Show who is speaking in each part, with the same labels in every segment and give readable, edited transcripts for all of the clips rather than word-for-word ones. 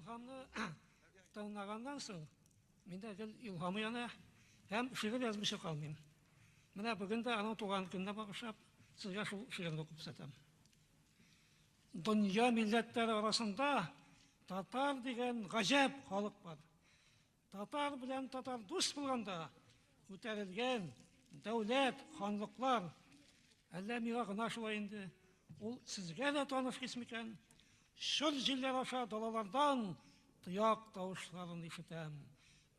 Speaker 1: ilhamны тыңлаганнан соң, миндә гел илһамы яна, һәм шигырь язмыйча калмыйм. Менә бүген дә аның туган көненә багышлап, сезгә шул шигырьне укып сатам. Дөнья милләтләре арасында татар дигән гаҗәп халык бар. Татар белән татар дус булганда, күтәрелгән дәүләт, ханлыклар, әллә миңа гына шулай инде, ул сезгә дә таныш исмикән? Шыр җилләр аша далалардан тыяк тавышларын ишетәм.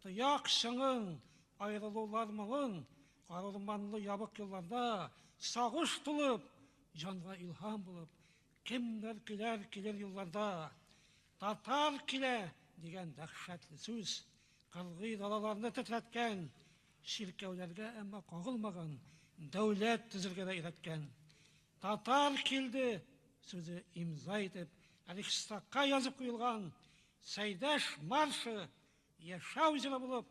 Speaker 1: Тыяк шыңын, аерылулар моңын, карурманлы ябык юлларда сагыш тулып, җанга илһам булып, кемнәр килер юлларда. Татар килә дигән дәһшәтле сүз, кыргый далаларны тетрәткән, ширкәүләргә әмма кагылмаган, дәүләт төзергә дә өйрәткән. Татар килде сүзе имза итеп, Рейхстагка язып куелган, Сәйдәш маршы яшәү җыры булып,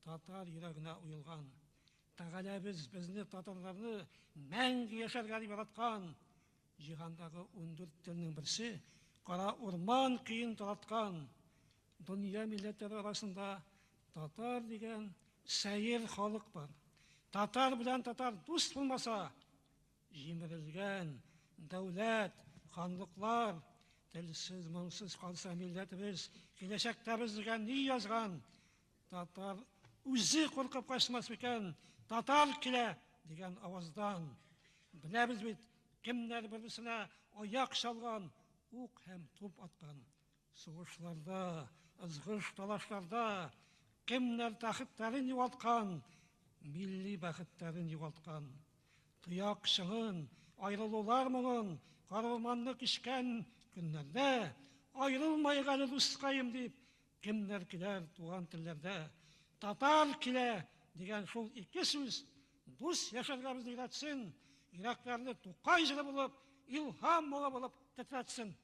Speaker 1: татар йөрәгенә уелган. Тәгаләбез безне татарларны мәңге яшәргә дип яраткан. Җиһандагы 14 телнең берсе кара урман көен тараткан. Дөнья милләтләре арасында татар дигән сәер халык бар. Татар белән татар дус булмаса, җимерелгән дәүләт, ханлыклар, телсез, моңсыз калса милләтебез, киләчәктә безгә ни язган? Татар үзе куркып качмас микән? Татар килә дигән аваздан. Беләбез бит, кемнәр берсенә аяк чалган, ук һәм туп аткан. Сугышларда, ызгыш талашларда кемнәр тәхетләрен югалткан, милли бәхетләрен югалткан. Тыяк шыңын, аерылулар моңын, карурманны кичкән көннәрдә, аерылмай әле дускаем дип, кемнәр киләр туган телләрдә. Татар килә дигән шул ике сүз дус яшәргә безне өйрәтсен, йөрәкләрне тукай җыры булып, илһам моңы булып тетрәтсен.